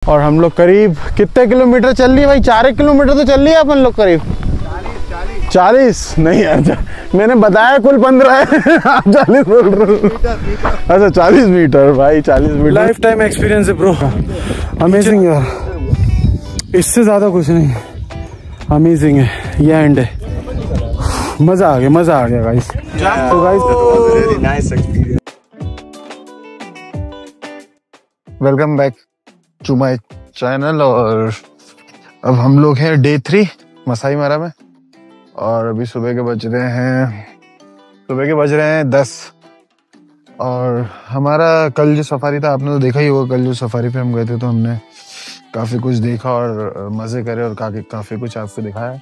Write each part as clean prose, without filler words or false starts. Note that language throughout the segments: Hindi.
और हम लोग करीब कितने किलोमीटर चल लिए भाई? 4 किलोमीटर तो चल लिए अपन लोग करीब। 40 नहीं यार, मैंने बताया कुल 15 है। आप 40 बोल रहे हो। अच्छा 40 मीटर भाई, 40 मीटर। लाइफ टाइम एक्सपीरियंस है ब्रो, अमेजिंग यार, इससे ज्यादा कुछ नहीं। अमेजिंग है, ये एंड है। मजा आ गया गाइस। तो guys welcome back to my channel. और अब हम लोग हैं डे 3 मसाई मारा में, और अभी सुबह के बज रहे हैं 10। और हमारा कल जो सफारी था, आपने तो देखा ही होगा। कल जो सफारी पे हम गए थे तो हमने काफी कुछ देखा और मजे करे और काफी कुछ आपको दिखाया।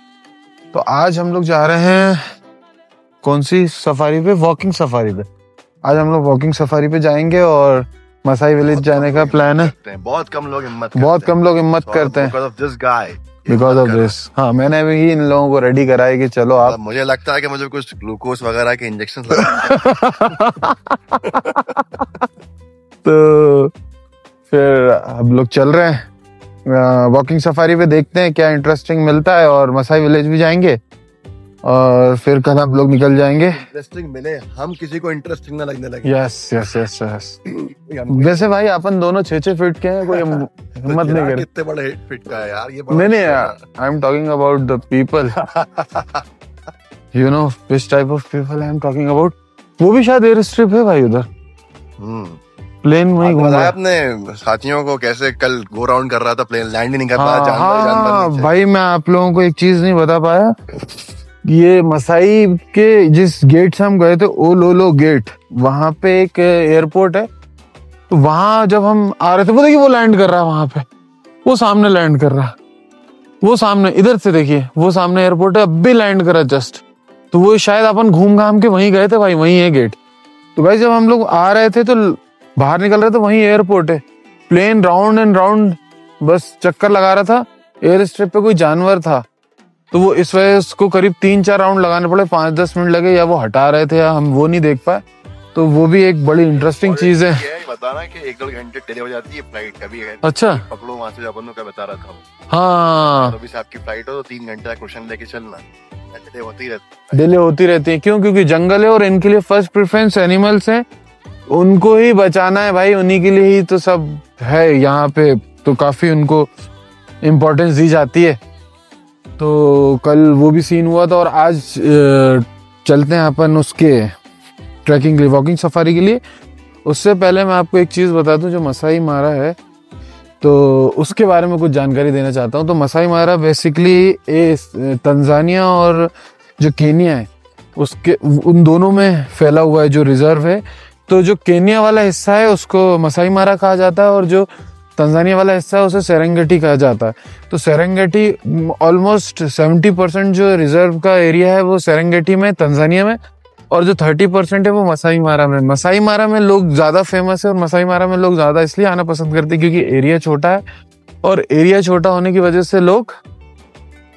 तो आज हम लोग जा रहे हैं कौन सी सफारी पे? वॉकिंग सफारी पे। आज हम लोग वॉकिंग सफारी पे जाएंगे और मसाई विलेज जाने का प्लान है। बहुत कम लोग हिम्मत करते हैं बिकॉज ऑफ दिस। हाँ, मैंने भी इन लोगों को रेडी करा है कि चलो आप। मुझे लगता है कि मुझे कुछ ग्लूकोज वगैरह के इंजेक्शन तो फिर हम लोग चल रहे हैं वॉकिंग सफारी पे, देखते हैं क्या इंटरेस्टिंग मिलता है। और मसाई विलेज भी जाएंगे और फिर कल हम लोग निकल जाएंगे। इंटरेस्टिंग मिले, हम किसी को इंटरेस्टिंग ना लगने लगे। यस। वैसे भाई अपन दोनों 6 फीट के हैं, कोई हिम्मत नहीं करे। कितने बड़े फिट का है यार ये? नहीं, I am talking about the people. You know which type of people I am talking about. वो भी शायद एयर स्ट्रिप है भाई उधर। प्लेन वहीं घूम रहा है। अपने साथियों को कैसे कल गो राउंड कर रहा था, प्लेन लैंड ही नहीं कर पाया। जानवर भाई, मैं आप लोगों को एक चीज नहीं बता पाया। ये मसाई के जिस गेट से हम गए थे, ओलोलो गेट, वहां पे एक एयरपोर्ट है। तो वहां जब हम आ रहे थे, वो देखिए वो लैंड कर रहा है वहां पे, वो सामने लैंड कर रहा है, वो सामने, इधर से देखिए वो सामने एयरपोर्ट है, अब भी लैंड करा जस्ट। तो वो शायद अपन घूम घाम के वहीं गए थे भाई, वहीं है गेट। तो भाई जब हम लोग आ रहे थे तो बाहर निकल रहे थे, वहीं एयरपोर्ट है। प्लेन राउंड एंड राउंड बस चक्कर लगा रहा था। एयर स्ट्रिप पे कोई जानवर था, तो वो इस वजह उसको करीब 3-4 राउंड लगाने पड़े, 5-10 मिनट लगे, या वो हटा रहे थे या हम वो नहीं देख पाए। तो वो भी एक बड़ी इंटरेस्टिंग चीज है। बताना कि 1-2 घंटे डिले हो जाती है फ्लाइट कभी। अच्छा, पकड़ो वहां से अपन का बता रहा था वो। हाँ, तो भी से आपकी फ्लाइट हो तो 3 घंटे का क्वेश्चन लेके चलना, डिले होती रहती है। क्यों? क्योंकि जंगल है और इनके लिए फर्स्ट प्रेफरेंस एनिमल्स है, उनको ही बचाना है भाई, उन्हीं के लिए ही तो सब है यहाँ पे। तो काफी उनको इम्पोर्टेंस दी जाती है। तो कल वो भी सीन हुआ था। और आज चलते हैं अपन उसके ट्रैकिंग के लिए, वॉकिंग सफारी के लिए। उससे पहले मैं आपको एक चीज़ बता दूं, जो मसाई मारा है तो उसके बारे में कुछ जानकारी देना चाहता हूं। तो मसाई मारा बेसिकली तंजानिया और जो केनिया है उसके, उन दोनों में फैला हुआ है जो रिजर्व है। तो जो केनिया वाला हिस्सा है उसको मसाई मारा कहा जाता है, और जो तंजानिया वाला हिस्सा है उसे सेरेंगेटी कहा जाता है। तो सेरेंगेटी ऑलमोस्ट 70% जो रिजर्व का एरिया है वो सेरेंगेटी में, तंजानिया में, और जो 30% है वो मसाई मारा में। मसाई मारा में लोग ज्यादा फेमस है, और मसाई मारा में लोग ज्यादा इसलिए आना पसंद करते हैं क्योंकि एरिया छोटा है, और एरिया छोटा होने की वजह से लोग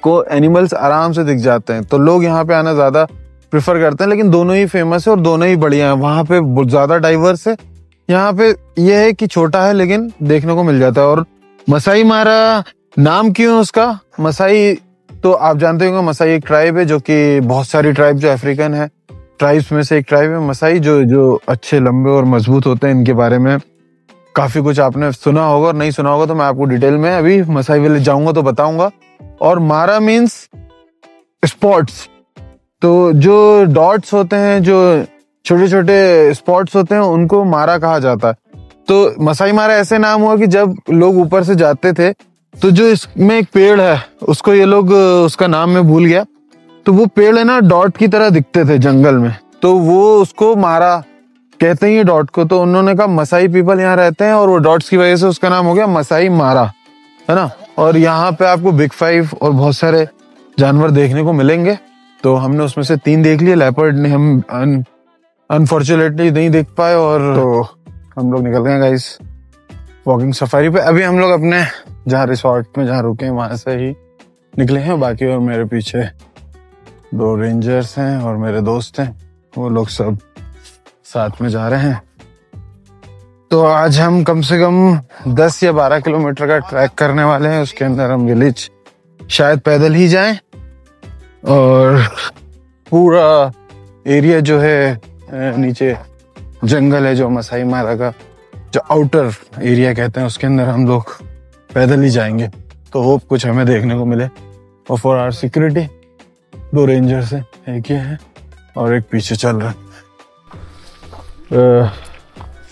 को एनिमल्स आराम से दिख जाते हैं। तो लोग यहाँ पे आना ज्यादा प्रेफर करते हैं। लेकिन दोनों ही फेमस है और दोनों ही बढ़िया है। वहां पे बहुत ज्यादा डाइवर्स है, यहाँ पे ये है कि छोटा है लेकिन देखने को मिल जाता है। और मसाई मारा नाम क्यों उसका? मसाई तो आप जानते होंगे, मसाई एक ट्राइब है जो कि बहुत सारी ट्राइब जो अफ्रीकन है ट्राइब्स में से एक ट्राइब है मसाई, जो अच्छे लंबे और मजबूत होते हैं। इनके बारे में काफी कुछ आपने सुना होगा, और नहीं सुना होगा तो मैं आपको डिटेल में अभी मसाई विलेज जाऊंगा तो बताऊंगा। और मारा मीन्स स्पॉट्स। तो जो डॉट्स होते हैं, जो छोटे छोटे स्पॉट्स होते हैं, उनको मारा कहा जाता है। तो मसाई मारा ऐसे नाम हुआ कि जब लोग ऊपर से जाते थे तो जो इसमें एक पेड़ है उसको ये लोग, उसका नाम मैं भूल गया, तो वो पेड़ है ना डॉट की तरह दिखते थे जंगल में, तो वो उसको मारा कहते हैं डॉट को। तो उन्होंने कहा मसाई पीपल यहाँ रहते हैं, और वो डॉट्स की वजह से उसका नाम हो गया मसाई मारा, है ना। और यहाँ पे आपको बिग 5 और बहुत सारे जानवर देखने को मिलेंगे। तो हमने उसमें से 3 देख लिए। लेपर्ड ने हम अनफॉर्चुनेटली नहीं देख पाए, और तो हम लोग निकल गए गाइस वॉकिंग सफारी पे। अभी हम लोग अपने जहाँ रिसोर्ट में जहाँ रुके हैं वहां से ही निकले हैं। बाकी और मेरे पीछे 2 रेंजर्स हैं और मेरे दोस्त हैं, वो लोग सब साथ में जा रहे हैं। तो आज हम कम से कम 10 या 12 किलोमीटर का ट्रैक करने वाले हैं। उसके अंदर हम विलेज शायद पैदल ही जाएं और पूरा एरिया जो है नीचे जंगल है जो मसाई मारा का जो आउटर एरिया कहते हैं उसके अंदर हम लोग पैदल ही जाएंगे। तो होप कुछ हमें देखने को मिले। और फॉर आवर सिक्योरिटी 2 रेंजर्स हैं, एक ये है और एक पीछे चल रहा है।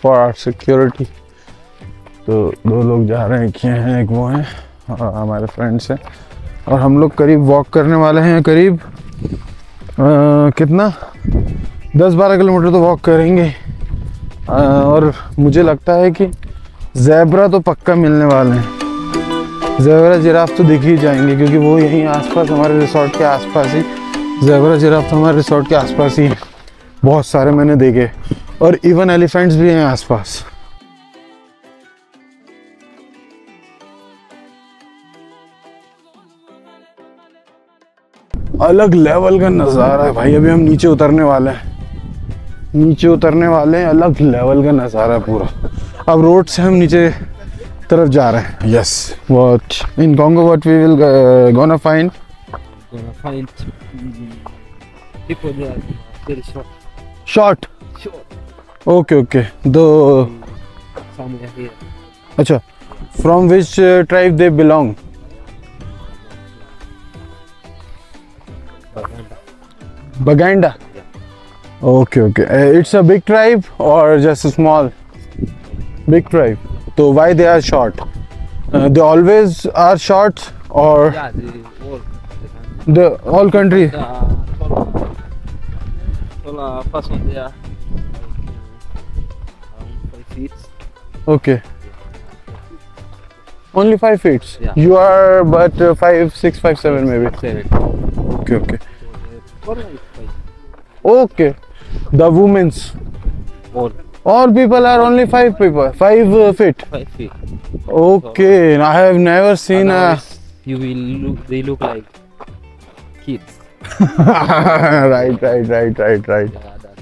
फॉर आवर सिक्योरिटी तो 2 लोग जा रहे हैं, एक ये हैं एक वो हैं और हमारे फ्रेंड्स हैं। और हम लोग करीब वॉक करने वाले हैं, करीब कितना 10-12 किलोमीटर तो वॉक करेंगे। और मुझे लगता है कि ज़ेब्रा तो पक्का मिलने वाले हैं। ज़ेब्रा जिराफ तो दिख ही जाएंगे क्योंकि वो यहीं आसपास हमारे रिसोर्ट के आसपास ही ज़ेब्रा जिराफ तो हमारे रिसोर्ट के आसपास ही बहुत सारे मैंने देखे। और इवन एलिफेंट्स भी हैं आसपास। अलग लेवल का नज़ारा है भाई। अभी हम नीचे उतरने वाले हैं, अलग लेवल का नज़ारा है पूरा। अब रोड से हम नीचे तरफ जा रहे हैं। Yes, what in Congo what we will gonna find people there very short. Okay दो somewhere here. अच्छा, from which tribe they belong? Baganda. Okay. It's a big tribe or just a small? Big tribe. So why they are short? They always are short or Yeah, the all country? the person there around 5 feet. Okay. Only 5 feet. Yeah. You are but 5, 6, 5, 7 maybe. 7. Okay. Or like 5. Okay. The women's. All people are only 5 people. 5 feet. 5 feet. Okay. I have never seen a. You will look. They look like kids. Right. Yeah, that.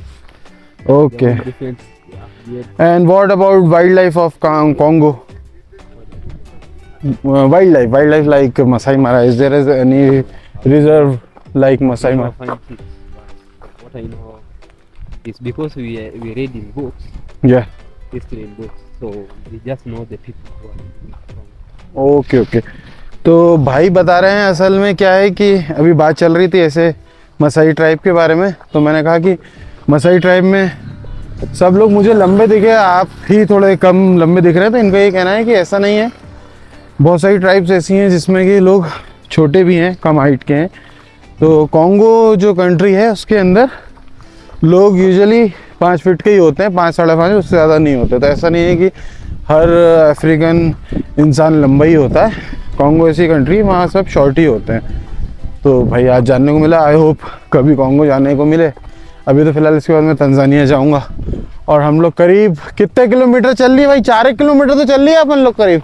Okay. Different. Yeah. And what about wildlife of Congo? Wildlife like Masai Mara. Is there any reserve like Masai Mara? What I know is because we read in books, Yeah. history in books, so we just know the people who are from. Okay. तो भाई बता रहे हैं असल में क्या है कि अभी बात चल रही थी ऐसे मसाई ट्राइब के बारे में। तो मैंने कहा कि मसाई ट्राइब में सब लोग मुझे लंबे दिखे, आप ही थोड़े कम लंबे दिख रहे थे। इनका ये कहना है कि ऐसा नहीं है, बहुत सारी ट्राइब्स ऐसी हैं जिसमें कि लोग छोटे भी हैं, कम हाइट के हैं। तो कॉन्गो जो कंट्री है उसके अंदर लोग यूजुअली 5 फीट के ही होते हैं, 5 साढ़े 5, उससे ज़्यादा नहीं होते। तो ऐसा नहीं है कि हर अफ्रीकन इंसान लंबा ही होता है। कॉन्गो ऐसी कंट्री वहाँ सब शॉर्ट ही होते हैं। तो भाई आज जानने को मिला। आई होप कभी कॉन्गो जाने को मिले। अभी तो फिलहाल इसके बाद मैं तंजानिया जाऊँगा। और हम लोग करीब कितने किलोमीटर चल लिए भाई? 4 किलोमीटर तो चल लिए अपन लोग करीब।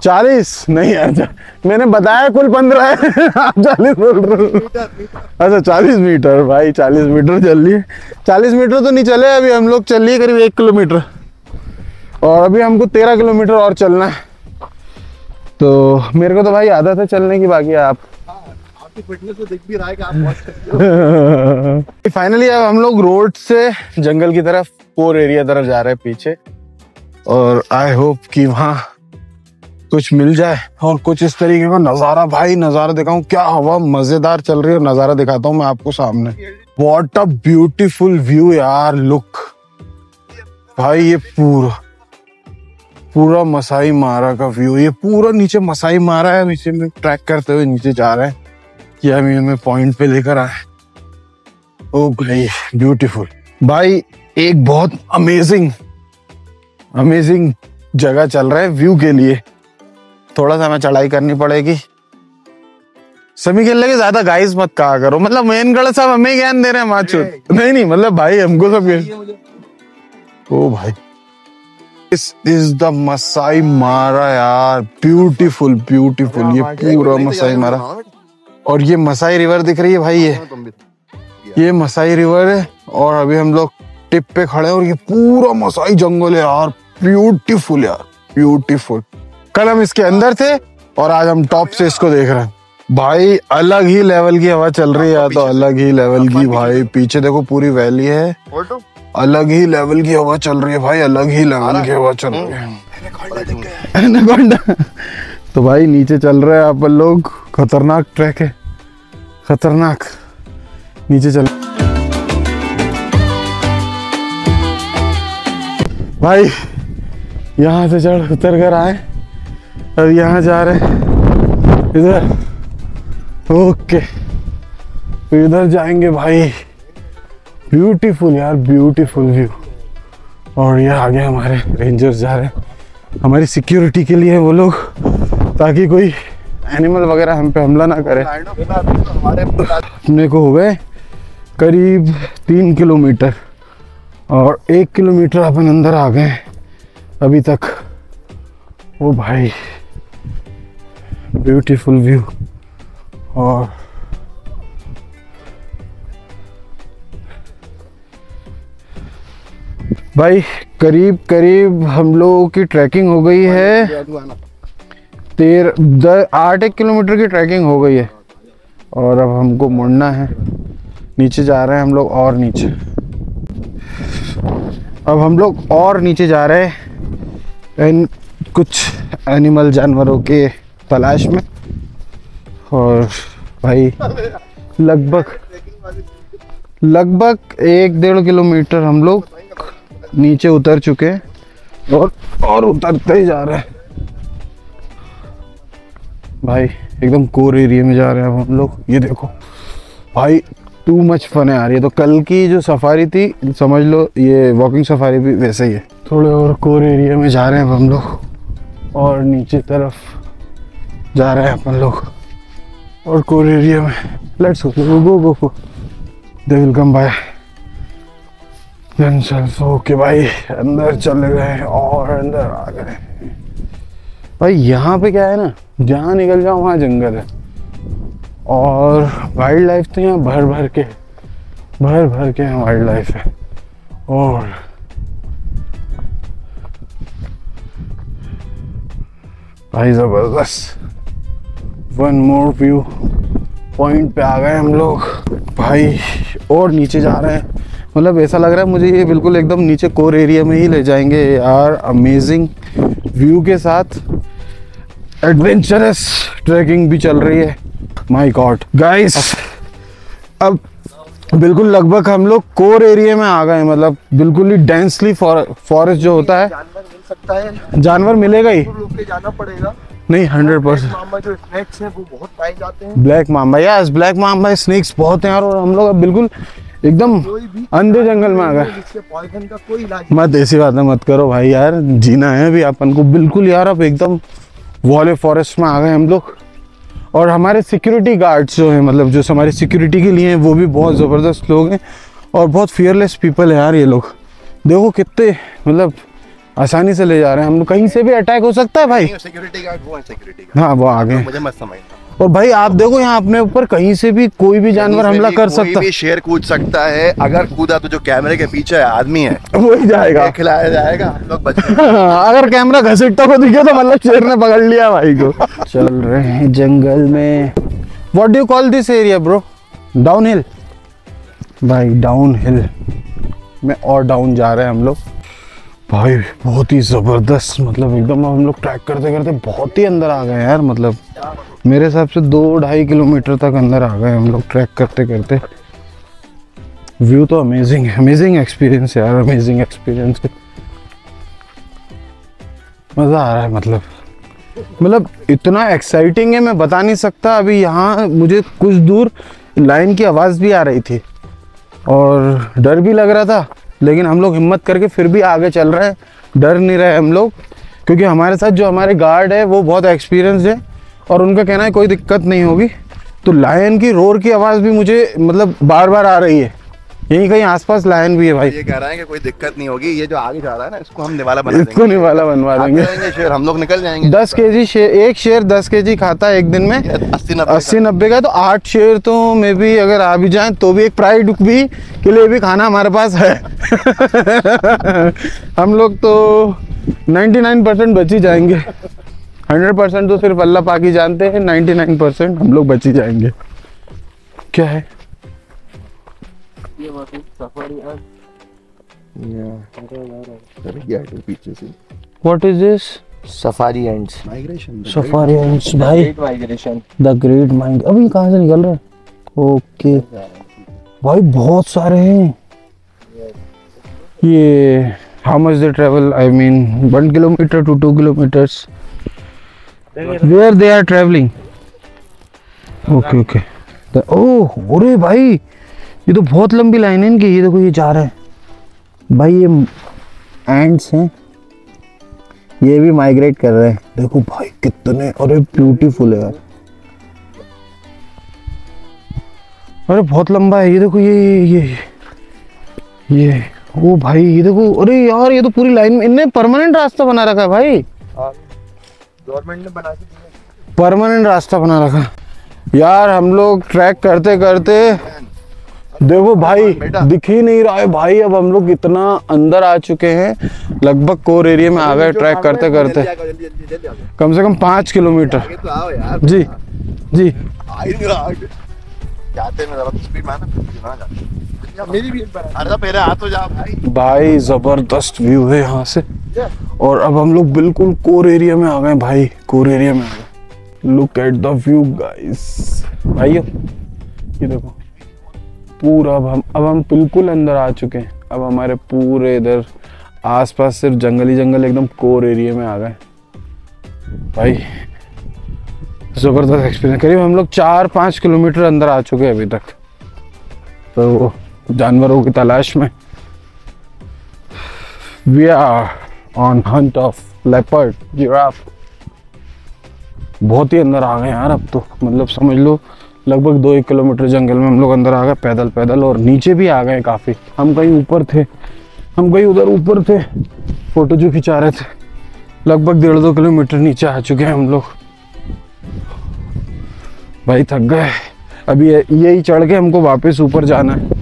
40 नहीं, अच्छा मैंने बताया कुल 15 है। आप 40 बोल रहे हो। अच्छा 40 मीटर भाई, 40 मीटर चल लिए। 40 मीटर तो नहीं चले अभी, हम लोग चल लिए करीब 1 किलोमीटर और अभी हमको 13 किलोमीटर और चलना है। तो मेरे को तो भाई आदत है चलने की, बाकी आपकी फिटनेस तो दिख भी रहा है कि आप बहुत। फाइनली अब हम लोग रोड से जंगल की तरफ, कोर एरिया तरफ जा रहे हैं पीछे। और आई होप कि वहाँ कुछ मिल जाए और कुछ इस तरीके का नजारा। भाई नजारा दिखाऊं क्या, हवा मजेदार चल रही है। नजारा दिखाता हूँ मैं आपको सामने। व्हाट अ ब्यूटीफुल व्यू यार, लुक भाई। ये पूरा मसाई मारा का व्यू। ये पूरा नीचे मसाई मारा है, नीचे में ट्रैक करते हुए नीचे जा रहे हैं कि हम हमें पॉइंट पे लेकर आए। ओ भाई ब्यूटीफुल भाई, एक बहुत अमेजिंग जगह चल रहा है व्यू के लिए। थोड़ा सा हमें चढ़ाई करनी पड़ेगी। सभी खेलने के ज्यादा गाइस मत कहा करो, मतलब मेन गढ़ साहब हमें ज्ञान दे रहे हैं माचो। नहीं मतलब भाई हमको सब। ओ भाई दिस इज द मसाई मारा यार, ब्यूटीफुल। ये पूरा मसाई मारा। और ये मसाई रिवर दिख रही है भाई, ये मसाई रिवर है। और अभी हम लोग टिप पे खड़े हैं और ये पूरा मसाई जंगल है यार, ब्यूटीफुल यार, ब्यूटीफुल। कल हम इसके अंदर थे और आज हम टॉप से इसको देख रहे हैं भाई। अलग ही लेवल की हवा चल रही है, तो अलग ही लेवल की भाई। पीछे देखो पूरी वैली है, अलग ही लेवल की हवा चल रही है भाई, अलग ही लेवल की हवा चल रही है। एनाकोंडा। तो भाई नीचे चल रहे हैं अपन लोग, खतरनाक ट्रैक है, खतरनाक। नीचे चल भाई, यहाँ से चढ़ उतर कर आए, अब यहाँ जा रहे हैं इधर। ओके, तो इधर जाएंगे भाई। ब्यूटीफुल यार, ब्यूटीफुल व्यू। और ये आगे हमारे रेंजर्स जा रहे हैं, हमारी सिक्योरिटी के लिए वो लोग, ताकि कोई एनिमल वगैरह हम पे हमला ना करे। अपने को हो गए करीब 3 किलोमीटर और 1 किलोमीटर अपन अंदर आ गए अभी तक। ओ भाई, ब्यूटीफुल व्यू। और भाई करीब करीब हम लोगों की ट्रैकिंग हो गई है 8 किलोमीटर की ट्रैकिंग हो गई है। और अब हमको मुड़ना है, नीचे जा रहे हैं हम लोग और नीचे। अब हम लोग और नीचे जा रहे हैं कुछ एनिमल जानवरों के तलाश में। और भाई लगभग 1-1.5 किलोमीटर हम लोग नीचे उतर चुके हैं और उतरते ही जा रहे हैं भाई। एकदम कोर एरिया में जा रहे हैं अब हम लोग। ये देखो भाई, टू मच फन है यार। ये तो कल की जो सफारी थी, समझ लो ये वॉकिंग सफारी भी वैसे ही है। थोड़े और कोर एरिया में जा रहे हैं अब हम लोग, और नीचे तरफ जा रहे हैं अपन लोग और कोर एरिया में। Let's go, they will come by themselves। Okay भाई, अंदर चले गए और अंदर आ गए भाई। यहाँ पे क्या है ना, जहाँ निकल जाओ वहाँ जंगल है और वाइल्ड लाइफ तो यहाँ भर भर के यहाँ वाइल्ड लाइफ है। और भाई जबरदस्त, वन मोर व्यू पॉइंट पे आ गए हम लोग भाई। और नीचे जा रहे हैं, मतलब ऐसा लग रहा है मुझे ये बिल्कुल एकदम नीचे कोर एरिया में ही ले जाएंगे यार। अमेजिंग व्यू के साथ एडवेंचरस ट्रैकिंग भी चल रही है। माय गॉड गाइस, अब बिल्कुल लगभग हम लोग कोर एरिया में आ गए, मतलब बिल्कुल ही डेंसली फॉरेस्ट जो होता है। जानवर मिल सकता है, जानवर मिलेगा ही, रुक के जाना पड़ेगा। नहीं 100%। मामा जो स्नेक्स हैं वो बहुत पाए जाते हैं। ब्लैक मामा, यस ब्लैक मामा, स्नेक्स बहुत हैं यार। और हम लोग अब बिल्कुल एकदम अंधे जंगल में आ गए। पॉइजन का कोई इलाज मत ऐसी बातें मत करो भाई यार, जीना है अभी अपन को बिल्कुल यार। अब एकदम वाले फॉरेस्ट में आ गए हम लोग। और हमारे सिक्योरिटी गार्ड्स जो हैं, मतलब जो हमारी सिक्योरिटी के लिए हैं, वो भी बहुत ज़बरदस्त लोग हैं और बहुत फियरलेस पीपल है यार ये लोग। देखो कितने मतलब आसानी से ले जा रहे हैं हम लोग। कहीं से भी अटैक हो सकता है भाई। सिक्योरिटी गार्ड वो है, सिक्योरिटी गार्ड। हाँ वो आ गए, मुझे मत समझना। और भाई आप देखो यहाँ अपने ऊपर कहीं से भी कोई भी जानवर हमला कर सकता है। कोई भी शेर कूद सकता है, अगर कूदा तो जो कैमरे के पीछे आदमी है वो ही जाएगा, खिलाया जाएगा, हम लोग बच अगर कैमरा घसीटता को दिखे तो मतलब शेर ने पकड़ लिया भाई को। चल रहे हैं जंगल में। What do you call this area bro? Down hill भाई, डाउन हिल में और डाउन जा रहे हैं हम लोग भाई। बहुत ही जबरदस्त, मतलब एकदम हम लोग ट्रैक करते करते बहुत ही अंदर आ गए यार। मतलब मेरे हिसाब से 2-2.5 किलोमीटर तक अंदर आ गए हम लोग ट्रैक करते करते। व्यू तो अमेजिंग है, अमेजिंग एक्सपीरियंस है यार, अमेजिंग एक्सपीरियंस है। मज़ा आ रहा है, मतलब इतना एक्साइटिंग है मैं बता नहीं सकता। अभी यहाँ मुझे कुछ दूर लाइन की आवाज़ भी आ रही थी और डर भी लग रहा था, लेकिन हम लोग हिम्मत करके फिर भी आगे चल रहे हैं। डर नहीं रहे हम लोग, क्योंकि हमारे साथ जो हमारे गार्ड है वो बहुत एक्सपीरियंस है और उनका कहना है कोई दिक्कत नहीं होगी। तो लायन की रोर की आवाज़ भी मुझे मतलब बार बार आ रही है यहीं कहीं आसपास लायन भी है भाई। ये कह रहा है कि कोई दिक्कत नहीं होगी, ये जो आगे जा रहा है ना इसको हम निवाला बना देंगे। इसको निवाला बनवा देंगे। शेर हम लोग निकल जाएंगे। 10 केजी शेर, एक शेर 10 केजी खाता है एक दिन में, 80-90 का। तो 8 शेर तो मे भी अगर आ भी जाए तो भी एक प्राइड भी के लिए भी खाना हमारे पास है। हम लोग तो 99% बच ही जाएंगे। 100% तो सिर्फ अल्लाह पाक ही जानते हैं, 99% हम लोग बच ही जाएंगे। क्या है ये बात सफारी आज पीछे से what is this? Safari ends, migration, safari ends भाई, great migration, the great mind. अभी कहाँ से निकल रहे हैं? ओके भाई बहुत सारे हैं ये। How much they travel? I mean 1 kilometre to 2 kilometres where they are travelling. Okay okay. Oh अरे भाई ये तो बहुत लंबी लाइन है इनकी। ये देखो ये जा रहा है भाई, ये एंड्स हैं, ये भी माइग्रेट कर रहे हैं। देखो भाई कितने, अरे ब्यूटीफुल है यार, अरे बहुत लंबा है। ये देखो ये ओ भाई ये देखो, अरे यार ये तो पूरी लाइन में इनने परमानेंट रास्ता बना रखा है भाई। गवर्नमेंट ने बना के परमानेंट रास्ता बना रखा यार। हम लोग ट्रैक करते करते देखो भाई दिख ही नहीं रहा है भाई। अब हम लोग इतना अंदर आ चुके हैं, लगभग कोर एरिया में आ गए ट्रैक करते करते। कम से कम 5 किलोमीटर। तो आओ यार। जी जी जाते में जरा स्पीड में आना, मेरी भी अरे पहले आ तो जा भाई। जबरदस्त व्यू है यहाँ से। और अब हम लोग बिल्कुल कोर एरिया में आ गए भाई, कोर एरिया में आ गए। Look at the view guys भाइयों, ये देखो पूरा। अब हम बिल्कुल अंदर आ चुके हैं। अब हमारे पूरे इधर आसपास सिर्फ जंगल ही जंगल, एकदम कोर एरिया में आ गए भाई। जबरदस्त एक्सपीरियंस। करीब हम लोग 4-5 किलोमीटर अंदर आ चुके हैं अभी तक, तो जानवरों की तलाश में। We are on hunt of leopard, giraffe. बहुत ही अंदर आ गए यार अब तो, मतलब समझ लो लगभग 2-1 किलोमीटर जंगल में हम लोग अंदर आ गए पैदल पैदल। और नीचे भी आ गए काफी। हम कहीं ऊपर थे, हम कहीं उधर ऊपर थे, फोटो जो खिंचा रहे थे। लगभग 1.5-2 किलोमीटर नीचे आ चुके हैं हम लोग भाई। थक गए। अभी यही चढ़ के हमको वापस ऊपर जाना है।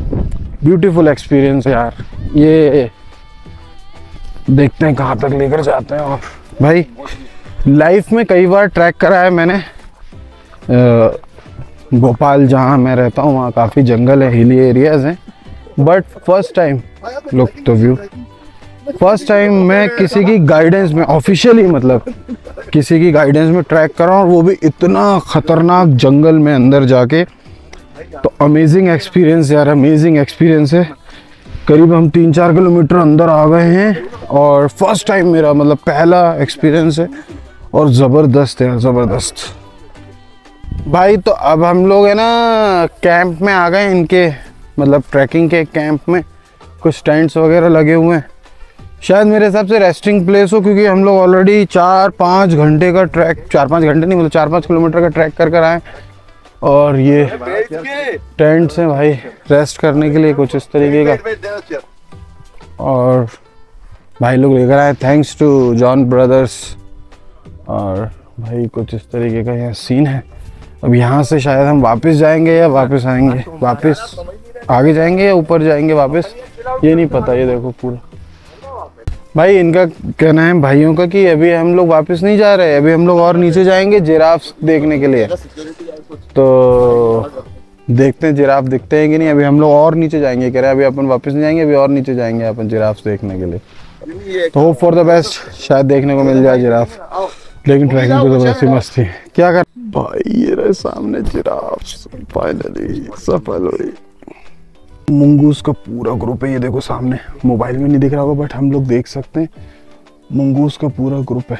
ब्यूटीफुल एक्सपीरियंस है यार ये। देखते हैं कहाँ तक लेकर जाते हैं। और भाई लाइफ में कई बार ट्रैक करा है मैंने। भोपाल जहाँ मैं रहता हूँ वहाँ काफ़ी जंगल है, हिली एरियाज हैं। But first time, look the view, first time मैं किसी की गाइडेंस में, ऑफिशियली मतलब किसी की गाइडेंस में ट्रैक कर रहा हूँ, और वो भी इतना खतरनाक जंगल में अंदर जाके। तो अमेजिंग एक्सपीरियंस यार, अमेजिंग एक्सपीरियंस है। करीब हम 3-4 किलोमीटर अंदर आ गए हैं, और फर्स्ट टाइम मेरा मतलब पहला एक्सपीरियंस है, और ज़बरदस्त है, ज़बरदस्त भाई। तो अब हम लोग है ना कैंप में आ गए, इनके मतलब ट्रैकिंग के कैंप में। कुछ टेंट्स वगैरह लगे हुए हैं, शायद मेरे हिसाब से रेस्टिंग प्लेस हो, क्योंकि हम लोग ऑलरेडी 4-5 घंटे का ट्रैक, 4-5 घंटे नहीं मतलब 4-5 किलोमीटर का ट्रैक कर आए। और ये टेंट्स हैं भाई रेस्ट करने के लिए, कुछ इस तरीके का। और भाई लोग लेकर आए, थैंक्स टू जॉन ब्रदर्स। और भाई कुछ इस तरीके का यहाँ सीन है। अब यहाँ से शायद हम वापस जाएंगे या वापस आएंगे, वापस आगे जाएंगे या ऊपर जाएंगे वापस, ये नहीं पता। ये देखो पूरा भाई, इनका कहना है भाइयों का कि अभी हम लोग वापस नहीं जा रहे, अभी हम लोग और नीचे जाएंगे जिराफ देखने के लिए। तो देखते हैं जिराफ दिखते हैं कि नहीं। अभी हम लोग और नीचे जाएंगे, कह रहे हैं अभी अपन वापस नहीं जाएंगे, अभी और नीचे जाएंगे अपन जिराफ देखने के लिए। तो होप फॉर द बेस्ट, शायद देखने को मिल जाए जिराफ। लेकिन ट्रैकिंग तो वैसे मस्त थी। क्या कर भाई, ये रहे सामने जिराफ, फाइनली सफल हुई। मंगूस का पूरा ग्रुप है, ये देखो सामने। मोबाइल में नहीं दिख रहा होगा बट हम लोग देख सकते हैं, मंगूस का पूरा ग्रुप है।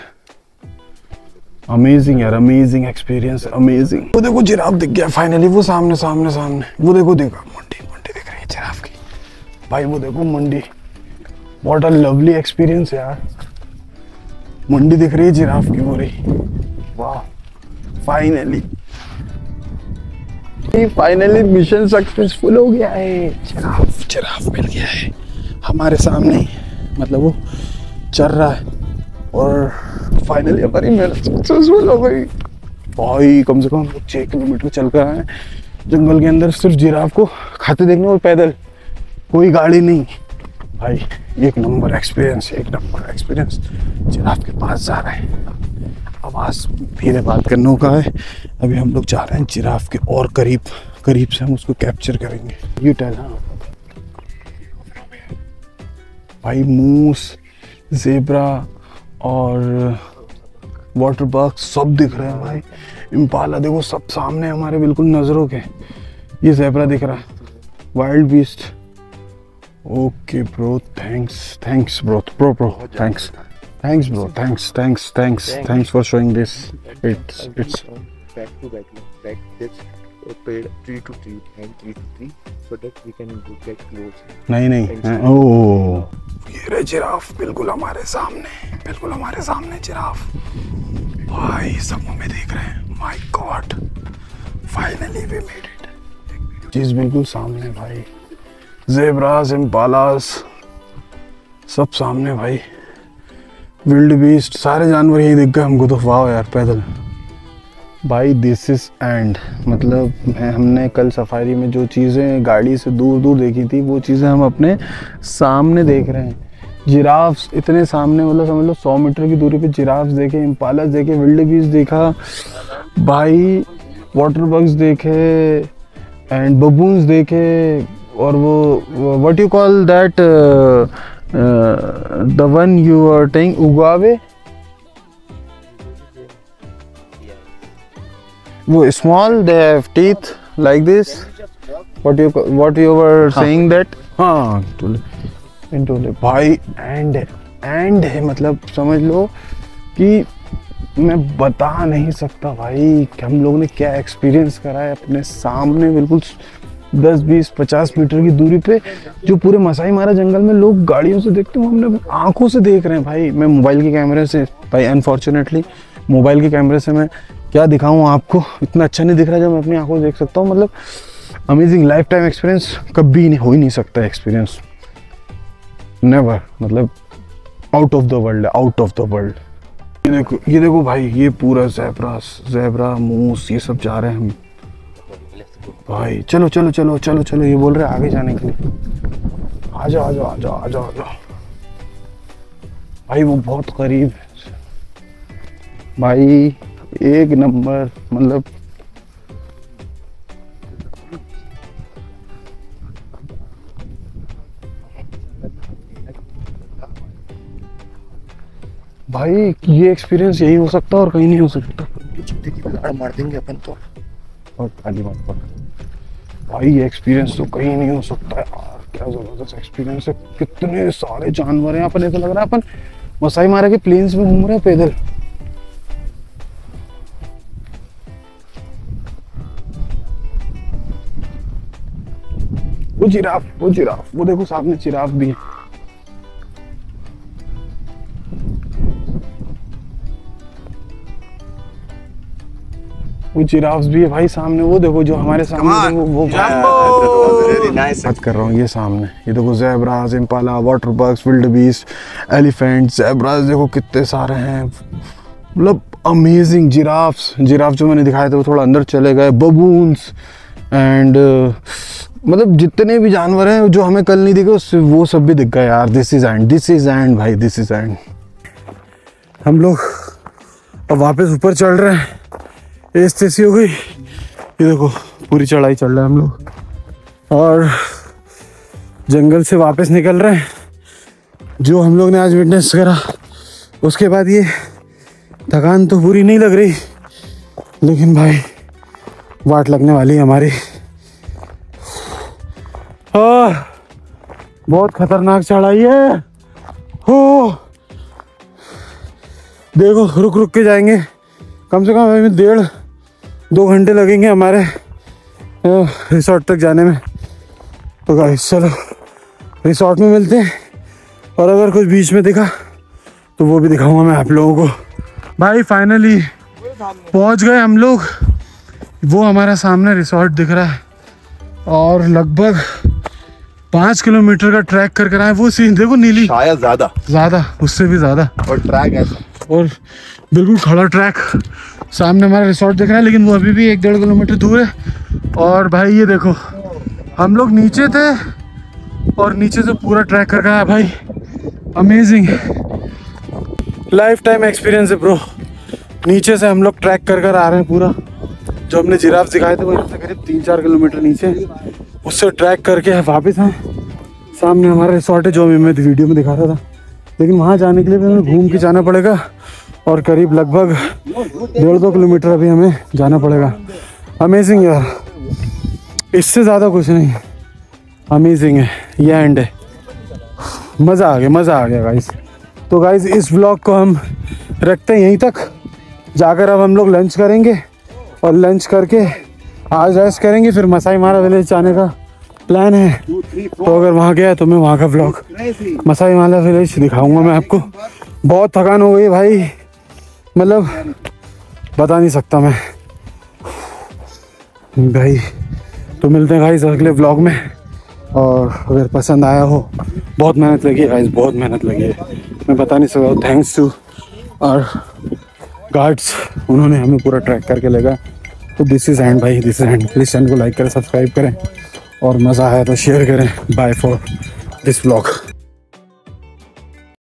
अमेजिंग यार, अमेजिंग एक्सपीरियंस, अमेजिंग। वो देखो जिराफ दिख गया फाइनली, वो सामने सामने सामने। वो देखो, देखा मंडी दिख रही है जिराफ की भाई। वो देखो मंडी, व्हाट अ लवली एक्सपीरियंस यार। मंडी दिख रही है जिराफ की पूरी, वाह फाइनली। फाइनली मिशन सक्सेसफुल हो गया है। जिराफ मिल गया है हमारे सामने, मतलब वो चल रहा है और फाइनली हमारी मेहनत सक्सेसफुल हो गई भाई। कम से कम 6 किलोमीटर चल कर आए जंगल के अंदर, सिर्फ जिराफ को खाते देखने और पैदल, कोई गाड़ी नहीं भाई। एक नंबर एक्सपीरियंस, एक नंबर एक्सपीरियंस। जिराफ के पास जा रहे हैं, आवाज़ धीरे बात करने का है। अभी हम लोग जा रहे हैं जिराफ के और करीब से हम उसको कैप्चर करेंगे। You tell. हाँ भाई, मूस, ज़ेब्रा और वाटर बग सब दिख रहे हैं भाई। इम्पाला देखो सब सामने हमारे बिल्कुल नज़रों के। ये ज़ेब्रा दिख रहा है, wild beast. Okay bro, thanks bro, thanks bro, thanks for showing this. It's back to back this paid 3 to 3 and 3 to 3 so that we can get close. नहीं ओह, ये रहे जिराफ बिल्कुल हमारे सामने जिराफ भाई, सब हमें देख रहे हैं। My god, finally we made it. चीज बिल्कुल सामने भाई, ज़ेब्रास, इम्पालास सब सामने भाई, विल्ड बीस्ट, सारे जानवर यही दिख गए हमको तो। वाह यार, पैदल भाई। दिस इज एंड, मतलब हमने कल सफारी में जो चीज़ें गाड़ी से दूर देखी थी, वो चीज़ें हम अपने सामने देख रहे हैं। जिराफ्स इतने सामने, मतलब समझ लो 100 मीटर की दूरी पे जिराफ्स देखे, इम्पालास देखे, विल्ड बीस्ट देखा भाई, वाटर बग्स देखे एंड बबून्स देखे, और वो what you call that the one you are trying, उगावे, वो small, they have teeth like this, what you were saying that, हाँ टोले भाई। एंड मतलब समझ लो कि मैं बता नहीं सकता भाई कि हम लोग ने क्या एक्सपीरियंस करा है अपने सामने, बिल्कुल 10-20-50 मीटर की दूरी पे। जो पूरे मसाई मारा जंगल में लोग गाड़ियों से देखते हैं, हमने आंखों से देख रहे हैं भाई। मैं मोबाइल के कैमरे से भाई, अनफॉर्चुनेटली मोबाइल के कैमरे से मैं क्या दिखाऊं आपको, इतना अच्छा नहीं दिख रहा जब मैं अपनी आंखों से देख सकता हूँ। मतलब अमेजिंग, लाइफ टाइम एक्सपीरियंस, कभी नहीं हो ही नहीं सकता एक्सपीरियंस, नेवर, मतलब आउट ऑफ द वर्ल्ड। ये देखो भाई, ये पूरा ज़ेब्रा, मूस, ये सब जा रहे हैं हम भाई। चलो, ये बोल रहे हैं आगे जाने के लिए। आ जाओ भाई, वो बहुत करीब है भाई, एक नंबर। मतलब भाई, ये एक्सपीरियंस यही हो सकता है और कहीं नहीं हो सकता। मार देंगे अपन तो, और खाली बात पर भाई, ये एक्सपीरियंस तो कहीं नहीं हो सकता यार। क्या जबरदस्त एक्सपीरियंस है, कितने सारे जानवर हैं। अपन ऐसा लग रहा है अपन मसाई मारा के प्लेन्स में घूम रहे हैं पैदल। वो जिराफ, वो देखो सामने जिराफ भी है। वो जिराफ्स भी है भाई सामने, वो देखो जो हमारे सामने वो बात कर रहा हूँ। ये सामने, ये देखो zebras, impala, water bugs, wildebeest, elephant, zebras देखो कितने सारे हैं, मतलब अमेजिंग। जिराफ जो मैंने दिखाया था वो थोड़ा अंदर चले गए, बबून्स एंड मतलब जितने भी जानवर हैं जो हमें कल नहीं दिखे वो सब भी दिख गए यार। दिस इज एंड भाई, दिस इज एंड। हम लोग अब वापस ऊपर चढ़ रहे हैं, ऐसी हो गई। ये देखो पूरी चढ़ाई चढ़ रहे हैं हम लोग और जंगल से वापस निकल रहे हैं। जो हम लोग ने आज विटनेस करा उसके बाद ये थकान तो पूरी नहीं लग रही, लेकिन भाई वाट लगने वाली है हमारी। बहुत खतरनाक चढ़ाई है। हो देखो, रुक रुक के जाएंगे, कम से कम हमें 1.5-2 घंटे लगेंगे हमारे रिसोर्ट तक जाने में। तो गाइस चलो रिसोर्ट में मिलते हैं, और अगर कुछ बीच में दिखा तो वो भी दिखाऊंगा मैं आप लोगों को। भाई फाइनली पहुंच गए हम लोग वो हमारा सामने रिसोर्ट दिख रहा है और लगभग 5 किलोमीटर का ट्रैक कर आए। वो सीन देखो नीली, शायद ज्यादा उससे भी ज्यादा, और ट्रैक ऐसा और बिल्कुल खड़ा ट्रैक। सामने हमारा रिसोर्ट दिख रहा है लेकिन वो अभी भी 1-1.5 किलोमीटर दूर है। और भाई ये देखो, हम लोग नीचे थे और नीचे से पूरा ट्रैक कर आया भाई। अमेजिंग, लाइफ टाइम एक्सपीरियंस है ब्रो। नीचे से हम लोग ट्रैक कर आ रहे हैं पूरा। जो हमने जिराफ दिखाए थे वो यहाँ से करीब 3-4 किलोमीटर नीचे, उससे ट्रैक करके वापस हैं। सामने हमारा रिसोर्ट है जो मैं वीडियो में दिखा रहा था, लेकिन वहाँ जाने के लिए भी हमें घूम के जाना पड़ेगा और करीब लगभग 1.5-2 किलोमीटर अभी हमें जाना पड़ेगा। अमेजिंग यार, इससे ज़्यादा कुछ नहीं, अमेजिंग है, ये एंड है। मज़ा आ गया गाइस। तो गाइस इस व्लॉग को हम रखते हैं यहीं तक। जाकर अब हम लोग लंच करेंगे और लंच करके आज रेस्ट करेंगे, फिर मसाई मारा विलेज जाने का प्लान है। तो अगर वहाँ गया तो मैं वहाँ का व्लॉग मसाई मारा विलेज दिखाऊंगा मैं आपको। बहुत थकान हो गई भाई, मतलब बता नहीं सकता मैं भाई। तो मिलते हैं गाइस अगले व्लॉग में, और अगर पसंद आया हो, बहुत मेहनत लगी है गाइस, बहुत मेहनत लगी है, मैं बता नहीं सकता। थैंक्स टू और गार्ड्स, उन्होंने हमें पूरा ट्रैक करके ले गया। तो दिस इज़ एंड भाई, this is end. Please channel को लाइक करें, सब्सक्राइब करें और मज़ा आया तो शेयर करें। Bye for this vlog.